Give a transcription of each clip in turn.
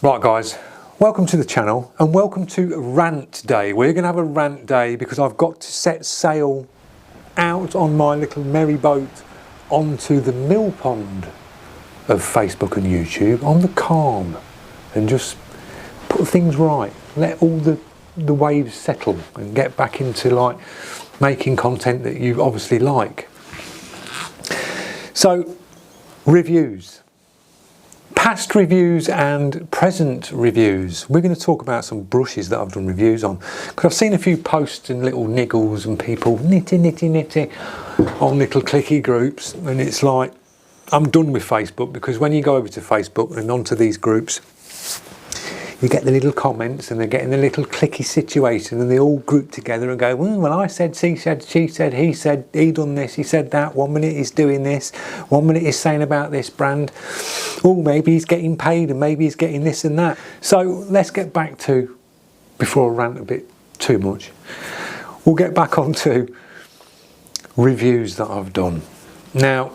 Right guys, welcome to the channel and welcome to Rant Day. We're going to have a rant day because I've got to set sail out on my little merry boat onto the mill pond of Facebook and YouTube on the calm and just put things right, let all the waves settle and get back into like making content that you obviously like. So, reviews. Past reviews and present reviews. We're going to talk about some brushes that I've done reviews on, because I've seen a few posts and little niggles and people nitty on little clicky groups, and it's like I'm done with Facebook, because when you go over to Facebook and onto these groups, you get the little comments and they're getting the little clicky situation and they all group together and go, well, I said, she said, she said, he said, he done this, he said that, 1 minute he's doing this, 1 minute he's saying about this brand, oh, maybe he's getting paid and maybe he's getting this and that. So let's get back to, before I rant a bit too much, we'll get back onto reviews that I've done. Now,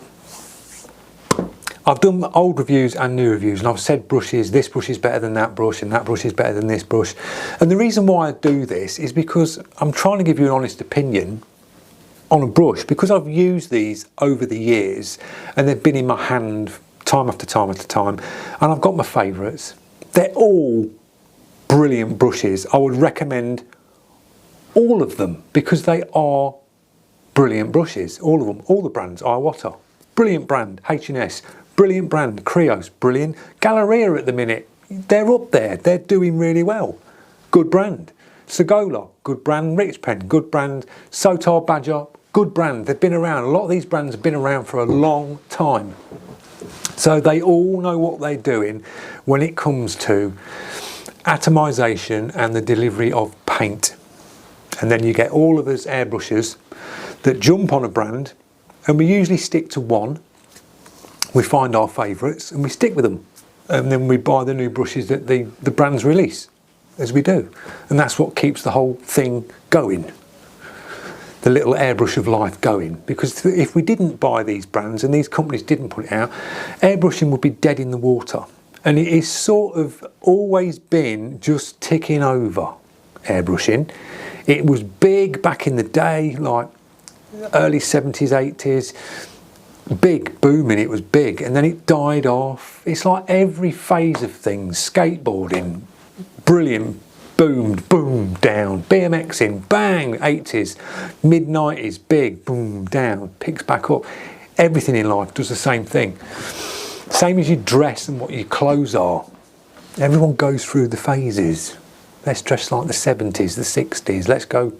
I've done old reviews and new reviews, and I've said brushes, this brush is better than that brush and that brush is better than this brush. And the reason why I do this is because I'm trying to give you an honest opinion on a brush, because I've used these over the years and they've been in my hand time after time after time, and I've got my favourites. They're all brilliant brushes. I would recommend all of them because they are brilliant brushes, all of them, all the brands. Iwata, brilliant brand. H&S, brilliant brand. Krios, brilliant. Galleria at the minute, they're up there, they're doing really well. Good brand. Segola, good brand. Rich Pen, good brand. Sotar Badger, good brand. They've been around. A lot of these brands have been around for a long time. So they all know what they're doing when it comes to atomization and the delivery of paint. And then you get all of us airbrushers that jump on a brand, and we usually stick to one. We find our favourites and we stick with them, and then we buy the new brushes that the brands release, as we do, and that's what keeps the whole thing going, the little airbrush of life going. Because if we didn't buy these brands and these companies didn't put it out, airbrushing would be dead in the water. And it is sort of always been just ticking over, airbrushing. It was big back in the day, like early 70s, 80s, big, booming, it was big, and then it died off. It's like every phase of things. Skateboarding, brilliant, boomed, boom, down. BMXing, bang, 80s, mid-90s, big, boom, down, picks back up. Everything in life does the same thing. Same as your dress and what your clothes are. Everyone goes through the phases. Let's dress like the 70s, the 60s, let's go.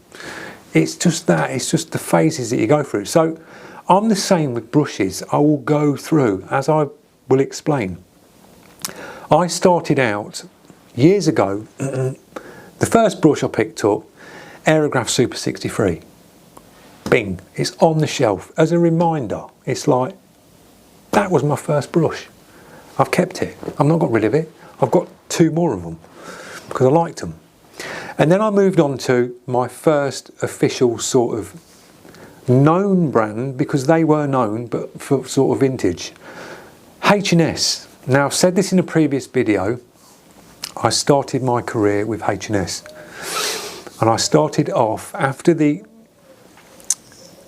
It's just that, it's just the phases that you go through. So I'm the same with brushes. I will go through, as I will explain. I started out years ago, the first brush I picked up, Airbrush Super 63. Bing, it's on the shelf. As a reminder, it's like, that was my first brush. I've kept it, I've not got rid of it. I've got 2 more of them because I liked them. And then I moved on to my first official sort of known brand, because they were known, but for sort of vintage. H&S. Now, I've said this in a previous video. I started my career with H&S. And I started off after the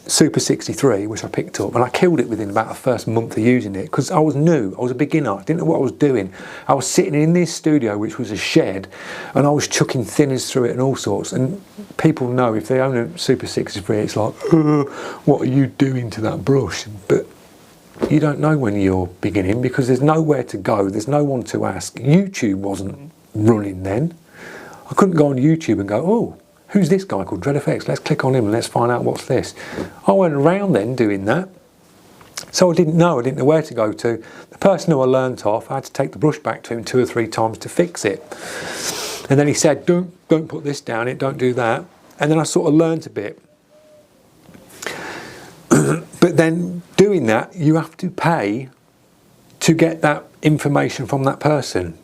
Super 63, which I picked up, and I killed it within about the first month of using it, because I was new, I was a beginner, I didn't know what I was doing. I was sitting in this studio, which was a shed, and I was chucking thinners through it and all sorts. And people know, if they own a Super 63, it's like, what are you doing to that brush? But you don't know when you're beginning, because there's nowhere to go, there's no one to ask. YouTube wasn't running then. I couldn't go on YouTube and go, oh, who's this guy called DreadFX? Let's click on him and let's find out what's this. I went around then doing that. So I didn't know where to go to. The person who I learnt off, I had to take the brush back to him 2 or 3 times to fix it. And then he said, don't put this down it, don't do that. And then I sort of learnt a bit. But then doing that, you have to pay to get that information from that person.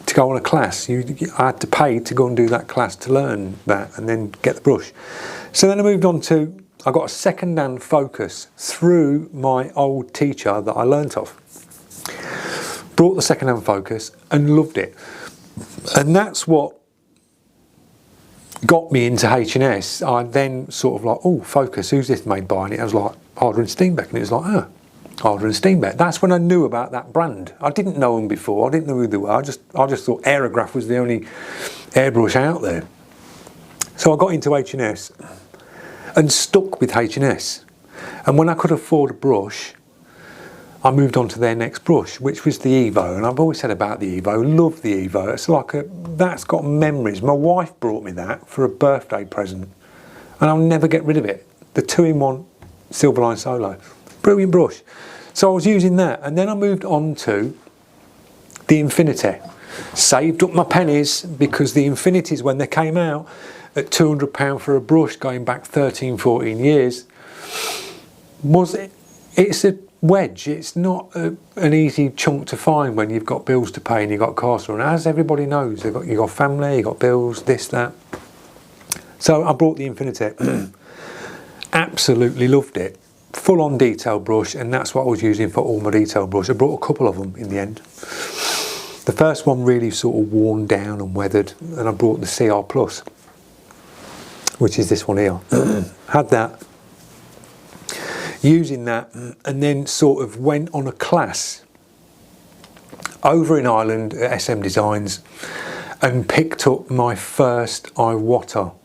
To go on a class, I had to pay to go and do that class to learn that and then get the brush. So then I moved on to I got a second-hand focus through my old teacher that I learnt off. Brought the second-hand focus and loved it. And that's what got me into H&S. I then sort of like, oh, focus, who's this made by? And it was like, Harder and Steenbeck. And it was like, oh, Harder and Steenbeck. That's when I knew about that brand. I didn't know them before. I didn't know who they were. I just thought Aerograph was the only airbrush out there. So I got into H&S and stuck with H&S. And when I could afford a brush, I moved on to their next brush, which was the Evo. And I've always said about the Evo, love the Evo. It's like that's got memories. My wife brought me that for a birthday present, and I'll never get rid of it. The 2-in-1 Silverline Solo. Brilliant brush. So I was using that, and then I moved on to the Infinity. Saved up my pennies, because the Infinities, when they came out at £200 for a brush going back 13, 14 years, it's a wedge. It's not an easy chunk to find when you've got bills to pay and you've got costs. And as everybody knows, you've got family, you've got bills, this, that. So I brought the Infinity. Absolutely loved it. Full on detail brush, and that's what I was using for all my detail brush. I brought a couple of them in the end. The first one really sort of worn down and weathered, and I brought the CR Plus, which is this one here. Had that. Using that, and then sort of went on a class over in Ireland at SM Designs and picked up my first Iwata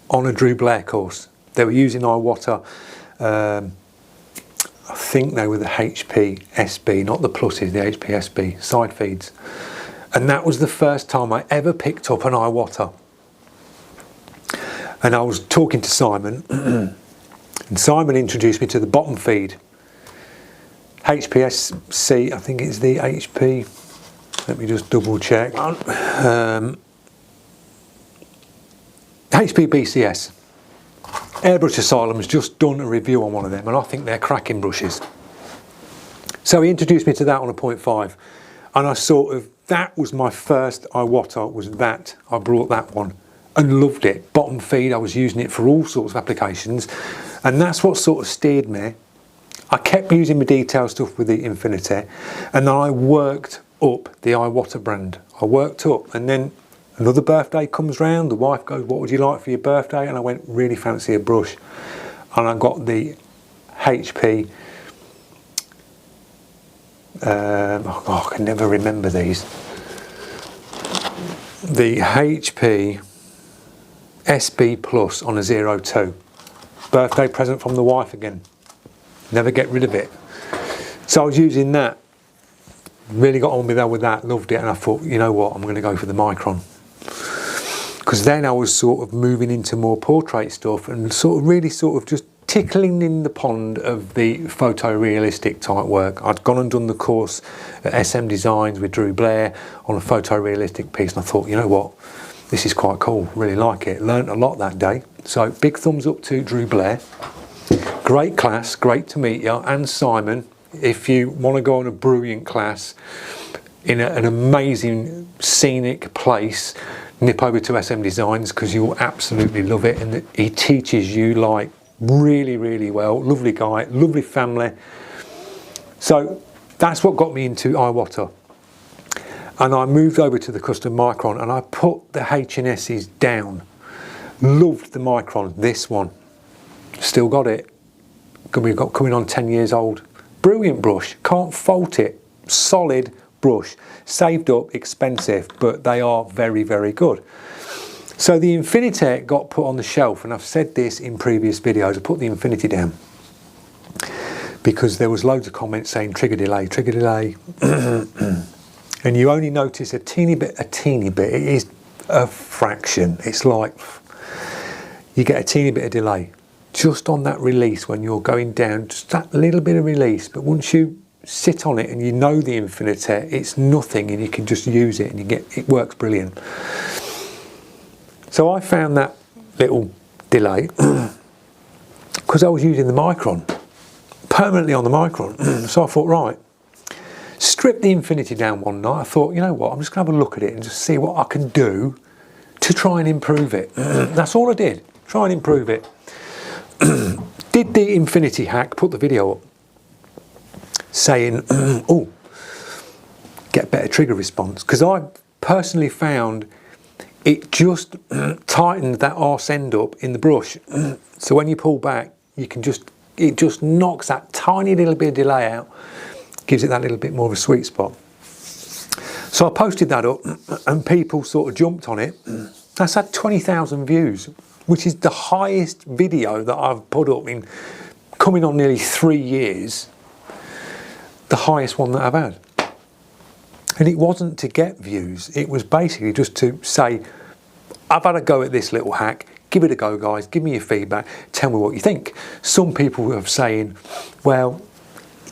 on a Drew Blair course. They were using Iwata, I think they were the HP SB, not the pluses, the HP SB side feeds. And that was the first time I ever picked up an Iwata. And I was talking to Simon, and Simon introduced me to the bottom feed. HPSC, I think it's the HP, let me just double check. HP BCS. Airbrush Asylum has just done a review on one of them, and I think they're cracking brushes. So he introduced me to that on a 0.5, and I sort of, that was my first Iwata, was that. I brought that one and loved it. Bottom feed, I was using it for all sorts of applications, and that's what sort of steered me. I kept using my detail stuff with the Infinity, and then I worked up the Iwata brand. I worked up, and then another birthday comes round, the wife goes, what would you like for your birthday? And I went, really fancy a brush. And I got the HP, I can never remember these. The HP SB Plus on a 02. Birthday present from the wife again. Never get rid of it. So I was using that. Really got on with that, loved it, and I thought, you know what, I'm going to go for the Micron. Because then I was sort of moving into more portrait stuff and sort of just tickling in the pond of the photorealistic type work. I'd gone and done the course at SM Designs with Drew Blair on a photorealistic piece, and I thought, you know what, this is quite cool, really like it. Learned a lot that day. So big thumbs up to Drew Blair. Great class, great to meet you, and Simon. If you want to go on a brilliant class in an amazing scenic place, nip over to SM Designs, because you'll absolutely love it, and he teaches you like really, really well. Lovely guy, lovely family. So that's what got me into Iwata, and I moved over to the custom Micron, and I put the H&S's down. Loved the Micron. This one, still got it. Coming on 10 years old. Brilliant brush, can't fault it. Solid brush, saved up, expensive, but they are very, very good. So the Infinity got put on the shelf, and I've said this in previous videos. I put the Infinity down because there was loads of comments saying trigger delay, and you only notice a teeny bit. It is a fraction. It's like you get a teeny bit of delay just on that release when you're going down, just that little bit of release. But once you sit on it and you know the Infinity, it's nothing, and you can just use it, and it works brilliant. So I found that little delay because I was using the Micron, permanently on the Micron. So I thought, right, strip the Infinity down one night. I thought, you know what, I'm just going to have a look at it and just see what I can do to try and improve it. That's all I did, try and improve it. did the Infinity hack, put the video up, saying, oh, get better trigger response. Because I personally found it just tightened that arse end up in the brush. So when you pull back, you can just, it just knocks that tiny little bit of delay out, gives it that little bit more of a sweet spot. So I posted that up and people sort of jumped on it. That's had 20,000 views, which is the highest video that I've put up in coming on nearly 3 years. The highest one that I've had. And it wasn't to get views, it was basically just to say, I've had a go at this little hack, give it a go guys, give me your feedback, tell me what you think. Some people are saying, well,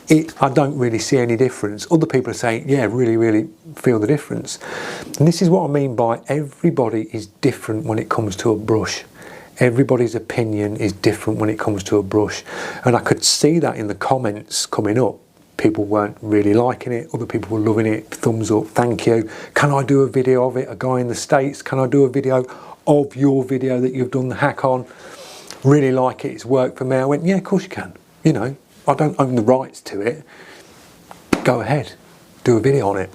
I don't really see any difference. Other people are saying, yeah, really feel the difference. And this is what I mean by everybody is different when it comes to a brush. Everybody's opinion is different when it comes to a brush. And I could see that in the comments coming up. People weren't really liking it, other people were loving it, thumbs up, thank you. Can I do a video of it? A guy in the States, can I do a video of your video that you've done the hack on? Really like it, it's worked for me. I went, yeah, of course you can. You know, I don't own the rights to it. Go ahead, do a video on it.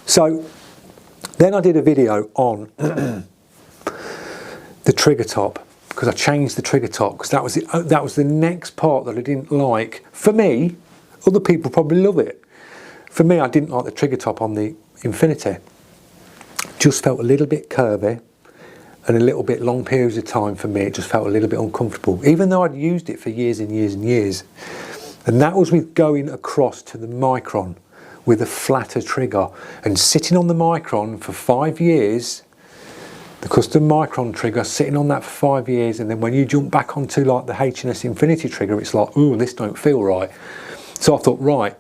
So then I did a video on the trigger top, because I changed the trigger top, because that was the next part that I didn't like. For me, other people probably love it. For me, I didn't like the trigger top on the Infinity. Just felt a little bit curvy and a little bit long periods of time for me. It just felt a little bit uncomfortable, even though I'd used it for years and years and years. And that was with going across to the Micron with a flatter trigger and sitting on the Micron for 5 years. The custom Micron trigger, sitting on that for 5 years, and then when you jump back onto like the H&S Infinity trigger, it's like, ooh, this don't feel right. So I thought, right,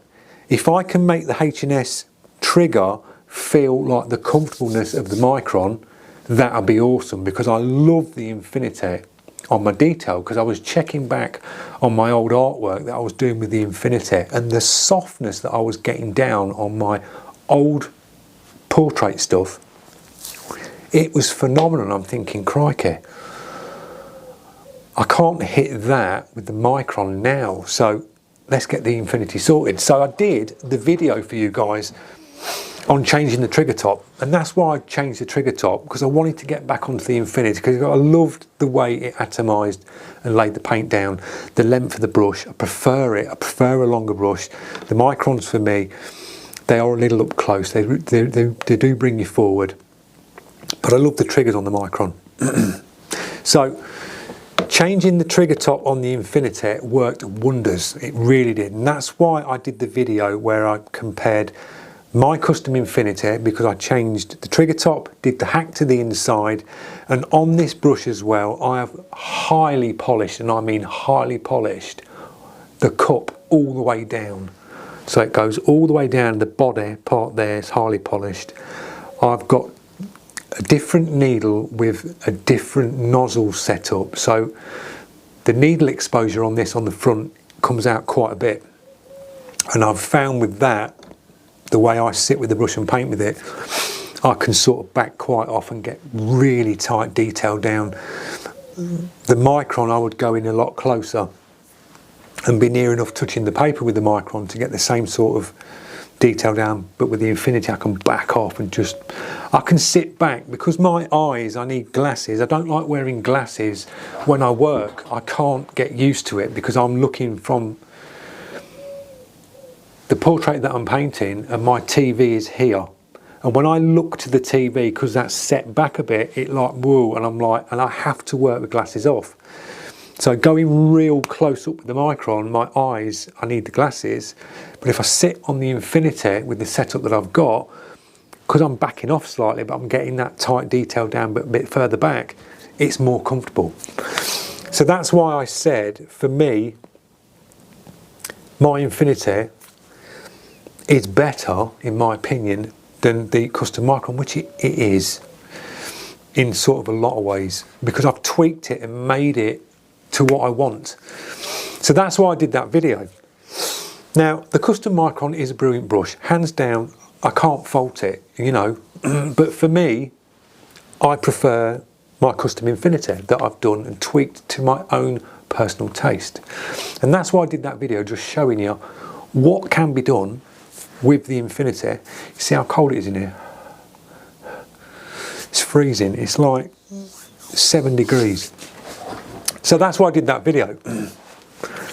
if I can make the H&S trigger feel like the comfortableness of the Micron, that'll be awesome, because I love the Infinity on my detail, because I was checking back on my old artwork that I was doing with the Infinity, and the softness that I was getting down on my old portrait stuff, it was phenomenal. I'm thinking, crikey, I can't hit that with the Micron now, so let's get the Infinity sorted. So I did the video for you guys on changing the trigger top, and that's why I changed the trigger top, because I wanted to get back onto the Infinity, because I loved the way it atomized and laid the paint down, the length of the brush. I prefer it. I prefer a longer brush. The Microns for me, they are a little up close. They do bring you forward, but I love the triggers on the Micron. So changing the trigger top on the Infinity worked wonders. It really did. And that's why I did the video where I compared my custom Infinity, because I changed the trigger top, did the hack to the inside, and on this brush as well, I have highly polished, and I mean highly polished, the cup all the way down. So it goes all the way down, the body part there is highly polished. I've got a different needle with a different nozzle setup, so the needle exposure on this on the front comes out quite a bit, and I've found with that, the way I sit with the brush and paint with it, I can sort of back quite off and get really tight detail down. The Micron, I would go in a lot closer and be near enough touching the paper with the Micron to get the same sort of detail down, but with the Infinity I can back off and just, I can sit back, because my eyes, I need glasses. I don't like wearing glasses when I work. I can't get used to it, because I'm looking from the portrait that I'm painting and my TV is here, and when I look to the TV, because that's set back a bit, it like whoa, and I'm like, and I have to work the glasses off. So going real close up with the Micron, my eyes, I need the glasses. But if I sit on the Infinity with the setup that I've got, because I'm backing off slightly, but I'm getting that tight detail down but a bit further back, it's more comfortable. So that's why I said, for me, my Infinity is better, in my opinion, than the custom Micron, which it is in sort of a lot of ways, because I've tweaked it and made it to what I want. So that's why I did that video. Now, the custom Micron is a brilliant brush, hands down. I can't fault it, you know, but for me, I prefer my custom Infinity that I've done and tweaked to my own personal taste. And that's why I did that video, just showing you what can be done with the Infinity. You see how cold it is in here? It's freezing. It's like 7 degrees. So that's why I did that video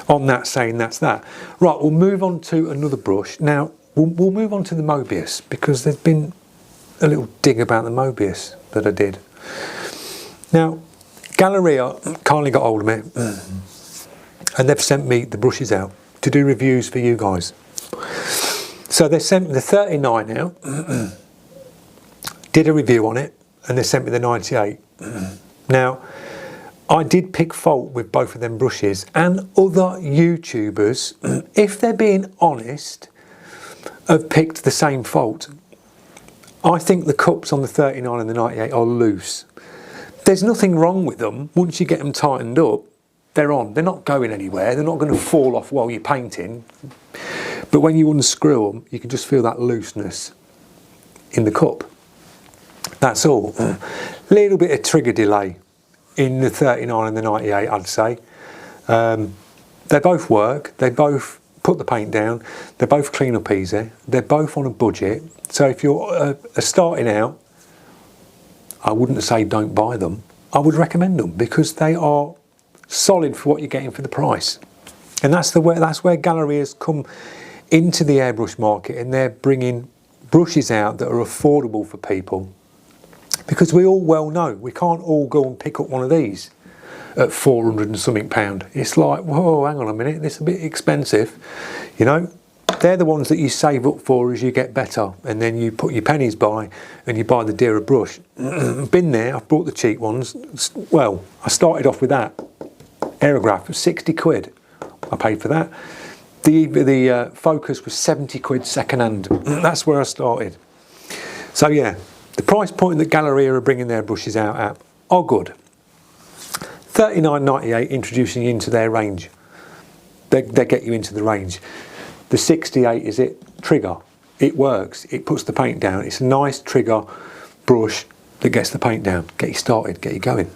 on that, saying that's that. Right, we'll move on to another brush. Now, we'll move on to the Mobius, because there's been a little dig about the Mobius that I did. Now, Galleria kindly got hold of me and they've sent me the brushes out to do reviews for you guys. So they sent me the 39 out, did a review on it, and they sent me the 98. Now, I did pick fault with both of them brushes, and other YouTubers, if they're being honest, have picked the same fault. I think the cups on the 39 and the 98 are loose. There's nothing wrong with them. Once you get them tightened up, they're on. They're not going anywhere. They're not going to fall off while you're painting. But when you unscrew them, you can just feel that looseness in the cup. That's all. Little bit of trigger delay in the 39 and the 98, I'd say. They both work. They both put the paint down. They both clean up easy. They're both on a budget. So if you're starting out, I wouldn't say don't buy them. I would recommend them, because they are solid for what you're getting for the price. And that's where Galleria's come into the airbrush market, and they're bringing brushes out that are affordable for people. Because we all well know we can't all go and pick up one of these at 400 and something pound. It's like, whoa, hang on a minute, this is a bit expensive. You know, they're the ones that you save up for as you get better, and then you put your pennies by and you buy the dearer brush. Been there, I've bought the cheap ones. Well, I started off with that. Aerograph was 60 quid. I paid for that. The Focus was 70 quid second hand. That's where I started. So yeah, the price point that Galleria are bringing their brushes out at are good. 39.98 introducing you into their range. They get you into the range. The 68 is it trigger. It works. It puts the paint down. It's a nice trigger brush that gets the paint down. Get you started. Get you going.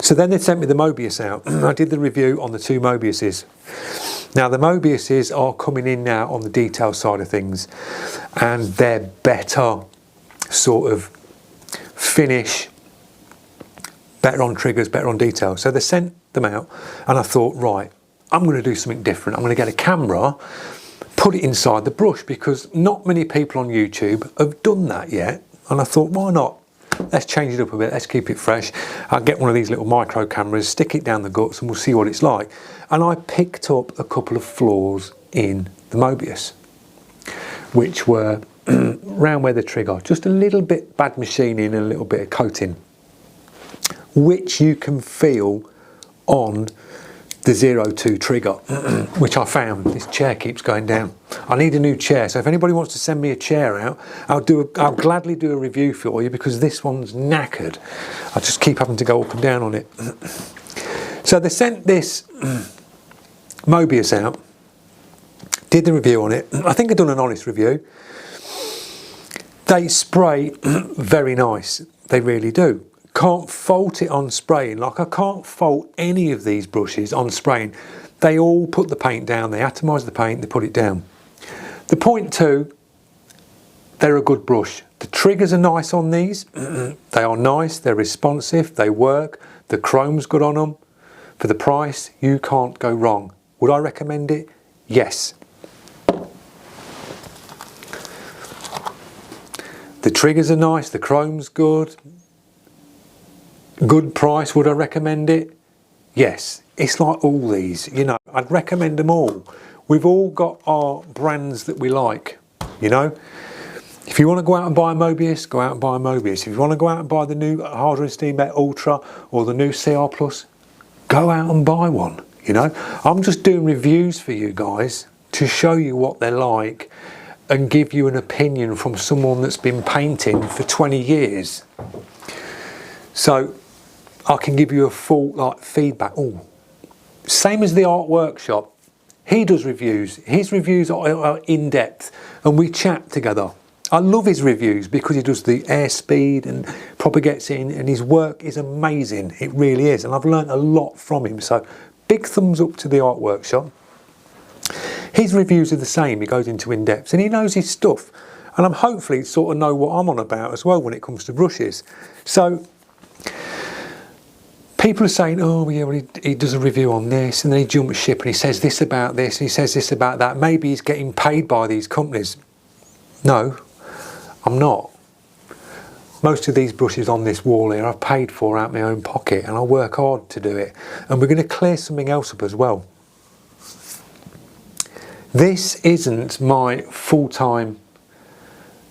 So then they sent me the Mobius out. I did the review on the two Mobiuses. Now the Mobiuses are coming in now on the detail side of things, and they're better sort of finish, better on triggers, better on detail. So they sent them out, and I thought, right, I'm going to do something different. I'm going to get a camera, put it inside the brush, because not many people on YouTube have done that yet. And I thought, why not? Let's change it up a bit. Let's keep it fresh. I'll get one of these little micro cameras, stick it down the guts, and we'll see what it's like. And I picked up a couple of flaws in the Mobius, which were round where the trigger, just a little bit bad machining and a little bit of coating, which you can feel on the 02 trigger, which I found. This chair keeps going down. I need a new chair, so if anybody wants to send me a chair out, I'll gladly do a review for you, because this one's knackered. I just keep having to go up and down on it. So they sent this Mobius out, did the review on it. I think I've done an honest review. They spray very nice, they really do. Can't fault it on spraying. Like, I can't fault any of these brushes on spraying. They all put the paint down, they atomise the paint, they put it down. The 0.2, they're a good brush. The triggers are nice on these. They are nice, they're responsive, they work. The chrome's good on them. For the price, you can't go wrong. Would I recommend it? Yes. The triggers are nice, the chrome's good. Good price, would I recommend it? Yes. It's like all these, you know, I'd recommend them all. We've all got our brands that we like, you know. If you want to go out and buy a Mobius, go out and buy a Mobius. If you want to go out and buy the new Harder & Steenbeck Ultra or the new CR Plus, go out and buy one, you know. I'm just doing reviews for you guys to show you what they're like and give you an opinion from someone that's been painting for 20 years. So I can give you a full feedback. Oh, same as the Art Workshop. He does reviews. His reviews are in depth, and we chat together. I love his reviews because he does the airspeed and propagates it in, and his work is amazing. It really is, and I've learned a lot from him. So big thumbs up to the art workshop. His reviews are the same. He goes into in-depth and he knows his stuff, and I'm hopefully sort of know what I'm on about as well when it comes to brushes. So people are saying, oh yeah, well he does a review on this and then he jumps ship and he says this about this and he says this about that. Maybe he's getting paid by these companies. No, I'm not. Most of these brushes on this wall here I've paid for out of my own pocket, and I work hard to do it. And we're going to clear something else up as well. This isn't my full-time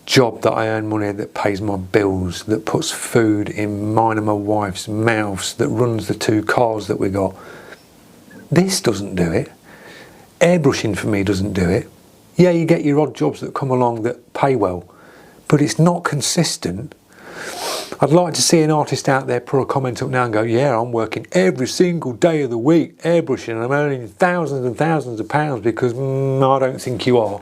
job that I earn money, that pays my bills, that puts food in mine and my wife's mouths, that runs the 2 cars that we got. This doesn't do it. Airbrushing for me doesn't do it. Yeah, you get your odd jobs that come along that pay well, but it's not consistent. I'd like to see an artist out there put a comment up now and go, yeah, I'm working every single day of the week airbrushing and I'm earning thousands and thousands of pounds, because I don't think you are.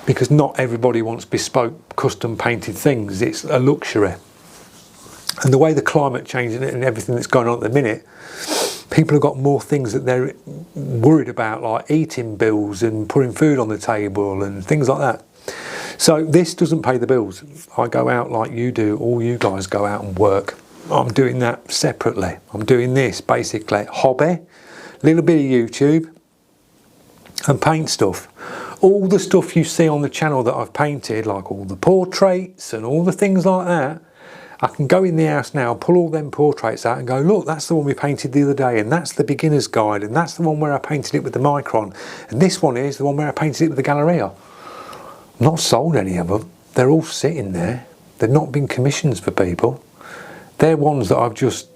Because not everybody wants bespoke, custom painted things. It's a luxury. And the way the climate change and everything that's going on at the minute, people have got more things that they're worried about, like eating bills and putting food on the table and things like that. So this doesn't pay the bills. I go out like you do, all you guys go out and work. I'm doing that separately. I'm doing this basically hobby, a little bit of YouTube and paint stuff. All the stuff you see on the channel that I've painted, like all the portraits and all the things like that, I can go in the house now, pull all them portraits out and go, look, that's the one we painted the other day, and that's the beginner's guide, and that's the one where I painted it with the Micron, and this one is the one where I painted it with the Galleria. Not sold any of them. They're all sitting there. They've not been commissions for people. They're ones that I've just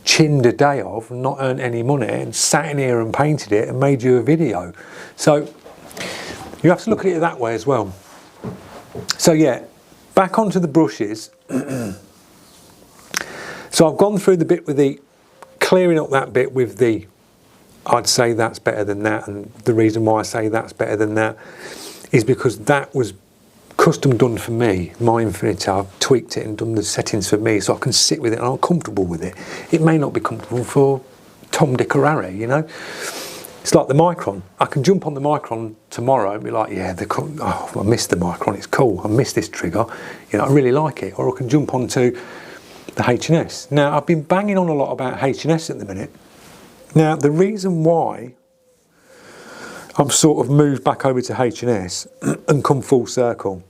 chinned a day of and not earned any money and sat in here and painted it and made you a video. So you have to look at it that way as well. So yeah, back onto the brushes. So I've gone through the bit with the clearing up that bit with the I'd say that's better than that, and the reason why I say that's better than that is because that was custom done for me. My Infinity, I've tweaked it and done the settings for me so I can sit with it and I'm comfortable with it. It may not be comfortable for Tom, Dick or Harry, you know. It's like the Micron. I can jump on the Micron tomorrow and be like, yeah, oh, I missed the Micron, it's cool. I missed this trigger, you know, I really like it. Or I can jump onto the H&S. Now, I've been banging on a lot about H&S at the minute. Now, the reason why I've sort of moved back over to H&S and come full circle.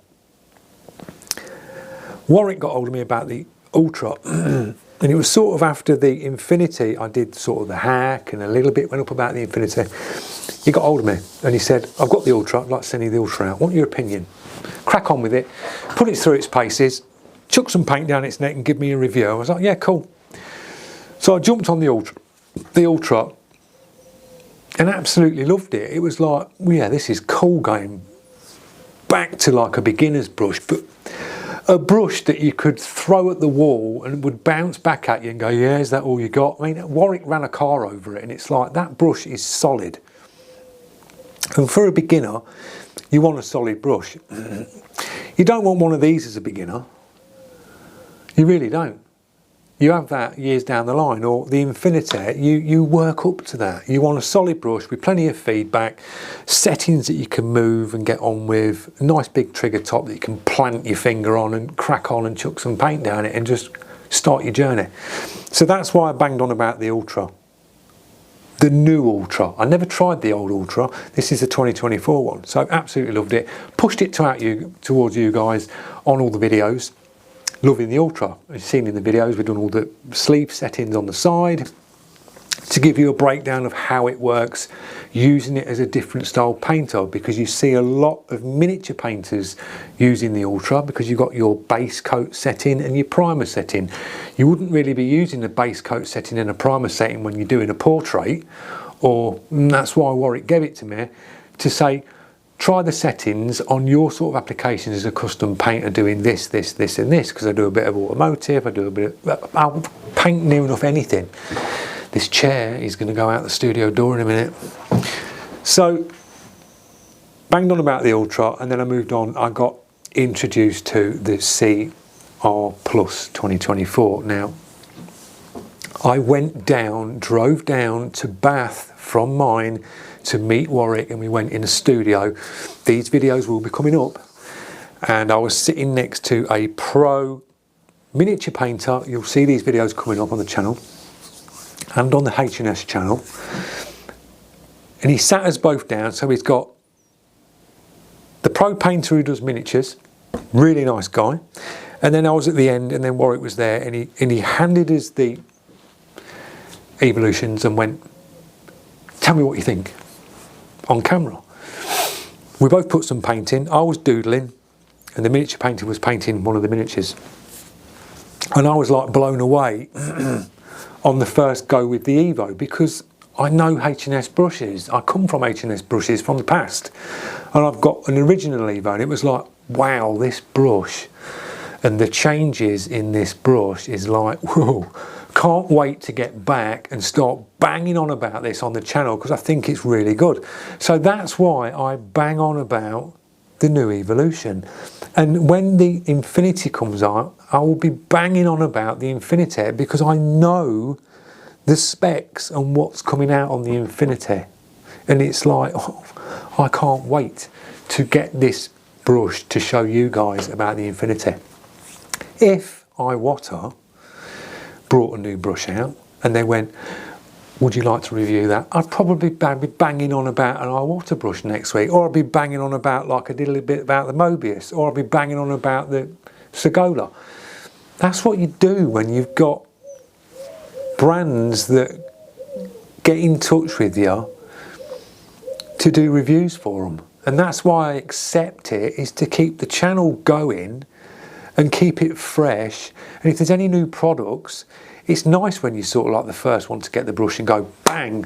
Warwick got hold of me about the Ultra, and it was sort of after the Infinity, I did sort of the hack and a little bit went up about the Infinity. He got hold of me and he said, I've got the Ultra, I'd like to send you the Ultra out. Want your opinion? Crack on with it, put it through its paces, chuck some paint down its neck and give me a review. I was like, yeah, cool. So I jumped on the Ultra, and absolutely loved it. It was like, well, yeah, this is cool, going back to like a beginner's brush, but a brush that you could throw at the wall and would bounce back at you and go, yeah, is that all you got? I mean, Warwick ran a car over it, and it's like, that brush is solid. And for a beginner, you want a solid brush. You don't want one of these as a beginner. You really don't. You have that years down the line, or the Infinity, you work up to that. You want a solid brush with plenty of feedback, settings that you can move and get on with, a nice big trigger top that you can plant your finger on and crack on and chuck some paint down it and just start your journey. So that's why I banged on about the Ultra. The new Ultra. I never tried the old Ultra. This is the 2024 one. So I absolutely loved it. Pushed it towards you guys on all the videos. Loving the Ultra. As you've seen in the videos, we've done all the sleeve settings on the side to give you a breakdown of how it works, using it as a different style painter, because you see a lot of miniature painters using the Ultra because you've got your base coat setting and your primer setting. You wouldn't really be using a base coat setting and a primer setting when you're doing a portrait, or that's why Warwick gave it to me, to say, try the settings on your sort of applications as a custom painter doing this, this, this and this, because I do a bit of automotive, I do a bit of, I'll paint near enough anything. This chair is going to go out the studio door in a minute. So, banged on about the Ultra, and then I moved on. I got introduced to the CR Plus 2024. Now, I drove down to Bath from mine to meet Warwick, and we went in a studio. These videos will be coming up, and I was sitting next to a pro miniature painter. You'll see these videos coming up on the channel and on the H&S channel, and he sat us both down. So he's got the pro painter who does miniatures, really nice guy, and then I was at the end, and then Warwick was there, and he handed us the Evolutions and went, tell me what you think on camera. We both put some paint in. I was doodling and the miniature painter was painting one of the miniatures, and I was like blown away on the first go with the Evo, because I know H&S brushes. I come from H&S brushes from the past, and I've got an original Evo, and it was like, wow, this brush and the changes in this brush is like, whoa. Can't wait to get back and start banging on about this on the channel, because I think it's really good. So that's why I bang on about the new Evolution. And when the Infinity comes out, I will be banging on about the Infinity, because I know the specs and what's coming out on the Infinity. And it's like, oh, I can't wait to get this brush to show you guys about the Infinity. If Iwata brought a new brush out and they went, would you like to review that? I'd probably be banging on about an Iwata brush next week, or I'd be banging on about, like I did a little bit about the Mobius, or I'd be banging on about the Segola. That's what you do when you've got brands that get in touch with you to do reviews for them. And that's why I accept it, is to keep the channel going and keep it fresh. And if there's any new products, it's nice when you're sort of like the first one to get the brush and go bang,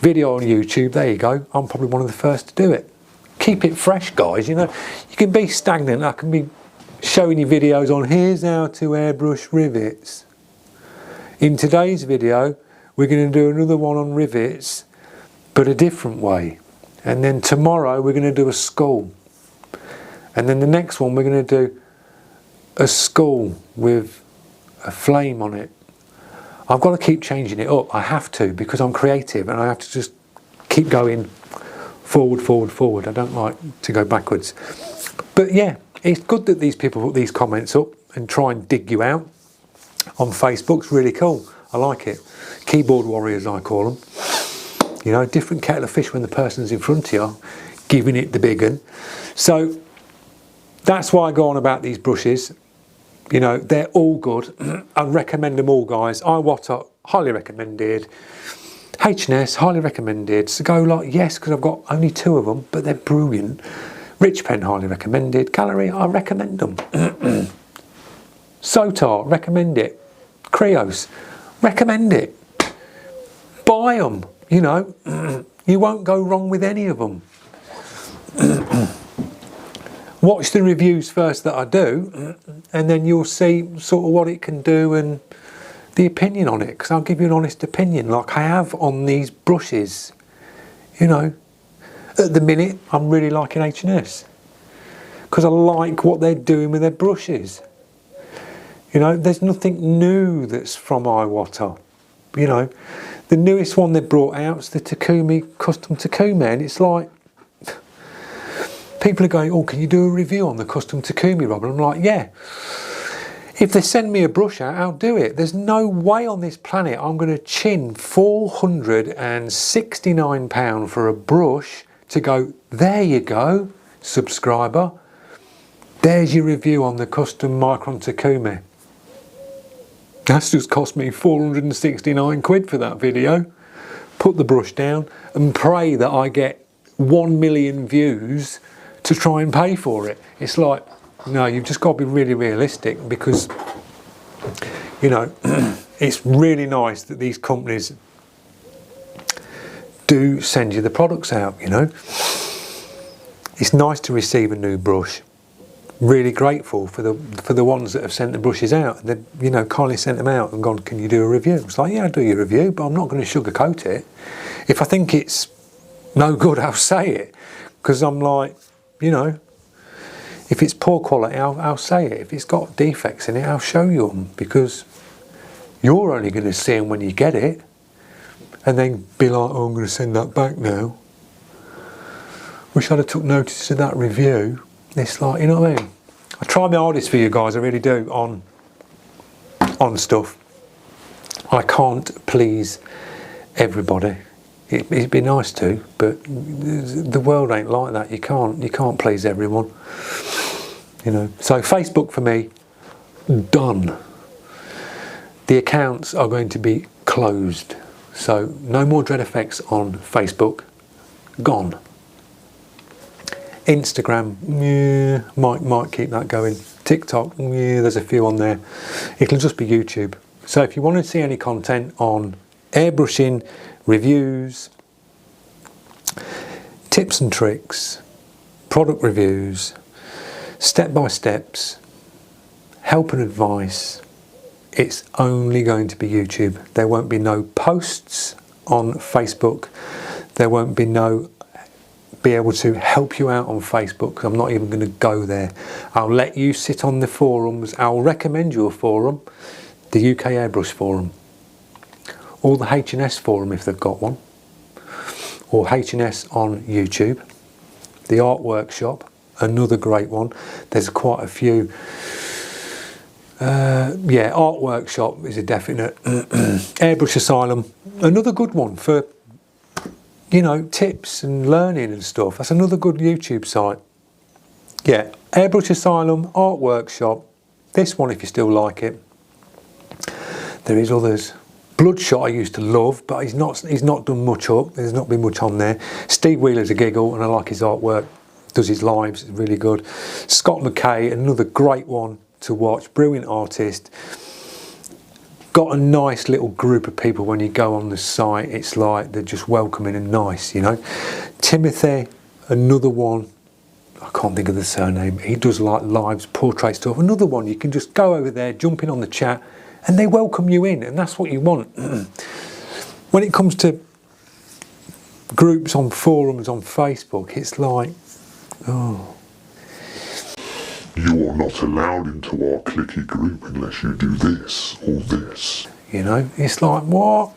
video on YouTube, there you go. I'm probably one of the first to do it. Keep it fresh, guys. You know, you can be stagnant. I can be showing you videos on here's how to airbrush rivets. In today's video, we're going to do another one on rivets, but a different way. And then tomorrow we're going to do a skull. And then the next one we're going to do a skull with a flame on it. I've got to keep changing it up. I have to, because I'm creative and I have to just keep going forward, forward, forward. I don't like to go backwards. But yeah, it's good that these people put these comments up and try and dig you out on Facebook. It's really cool. I like it. Keyboard warriors, I call them. You know, different kettle of fish when the person's in front of you, giving it the big one. So that's why I go on about these brushes. You know, they're all good. I recommend them all, guys. Iwata, highly recommended. H&S, highly recommended. Segola, yes, because I've got only 2 of them, but they're brilliant. Rich Pen, highly recommended. Gallery, I recommend them. Sotar, recommend it. Creos, recommend it. Buy them, you know. You won't go wrong with any of them. Watch the reviews first that I do, and then you'll see sort of what it can do and the opinion on it, because I'll give you an honest opinion like I have on these brushes. You know, at the minute I'm really liking H&S because I like what they're doing with their brushes. You know, there's nothing new that's from Iwata. You know, the newest one they brought out is the Takumi Custom Takumi, and it's like, people are going, oh, can you do a review on the Custom Takumi, Rob? And I'm like, yeah. If they send me a brush out, I'll do it. There's no way on this planet I'm going to chin £469 for a brush to go, there you go, subscriber. There's your review on the Custom Micron Takumi. That's just cost me 469 quid for that video. Put the brush down and pray that I get 1 million views to try and pay for it. It's like, no, you've just got to be really realistic, because, you know, it's really nice that these companies do send you the products out, you know. It's nice to receive a new brush. Really grateful for the ones that have sent the brushes out. They, you know, kindly sent them out and gone, can you do a review? It's like, yeah, I'll do your review, but I'm not going to sugarcoat it. If I think it's no good, I'll say it, because I'm like, you know, If it's poor quality, I'll say it. If it's got defects in it, I'll show you them, because you're only going to see them when you get it, and then be like, oh, I'm going to send that back now. Wish I'd have took notice of that review. It's like, you know what I mean? I try my hardest for you guys, I really do, on stuff. I can't please everybody. It'd be nice to, but the world ain't like that. You can't please everyone. You know. So Facebook for me, done. The accounts are going to be closed. So no more Dread Effects on Facebook. Gone. Instagram, yeah, might keep that going. TikTok, yeah, there's a few on there. It'll just be YouTube. So if you want to see any content on airbrushing, reviews, tips and tricks, product reviews, step-by-steps, help and advice, it's only going to be YouTube. There won't be no posts on Facebook. There won't be be able to help you out on Facebook. I'm not even going to go there. I'll let you sit on the forums. I'll recommend you a forum, the UK Airbrush forum, or the H&S forum if they've got one, or H&S on YouTube. The Art Workshop, another great one. There's quite a few. Yeah, Art Workshop is a definite. Airbrush Asylum, another good one for, you know, tips and learning and stuff. That's another good YouTube site. Yeah, Airbrush Asylum, Art Workshop, this one if you still like it. There is others. Bloodshot I used to love, but he's not done much up. There's not been much on there. Steve Wheeler's a giggle, and I like his artwork. Does his lives, it's really good. Scott McKay, another great one to watch. Brilliant artist. Got a nice little group of people when you go on the site. It's like they're just welcoming and nice, you know. Timothy, another one. I can't think of the surname. He does like lives, portrait stuff. Another one, you can just go over there, jump in on the chat, and they welcome you in, and that's what you want. When it comes to groups on forums on Facebook, it's like, oh. You are not allowed into our clicky group unless you do this or this. You know, it's like, what?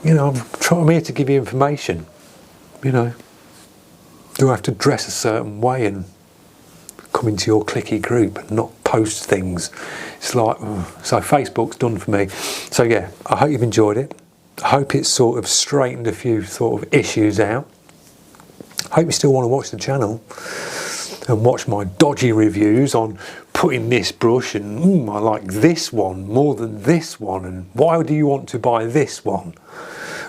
You know, I'm here to give you information. You know, do I have to dress a certain way and come into your clicky group and not post things? It's like, so Facebook's done for me. So yeah, I hope you've enjoyed it. I hope it's sort of straightened a few sort of issues out. I hope you still want to watch the channel and watch my dodgy reviews on putting this brush and I like this one more than this one, and why do you want to buy this one?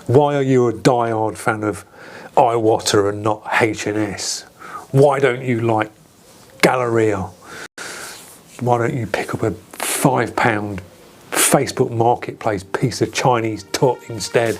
Why are you a diehard fan of Iwata and not H&S? Why don't you like Galleria? Why don't you pick up a £5 Facebook Marketplace piece of Chinese tut instead?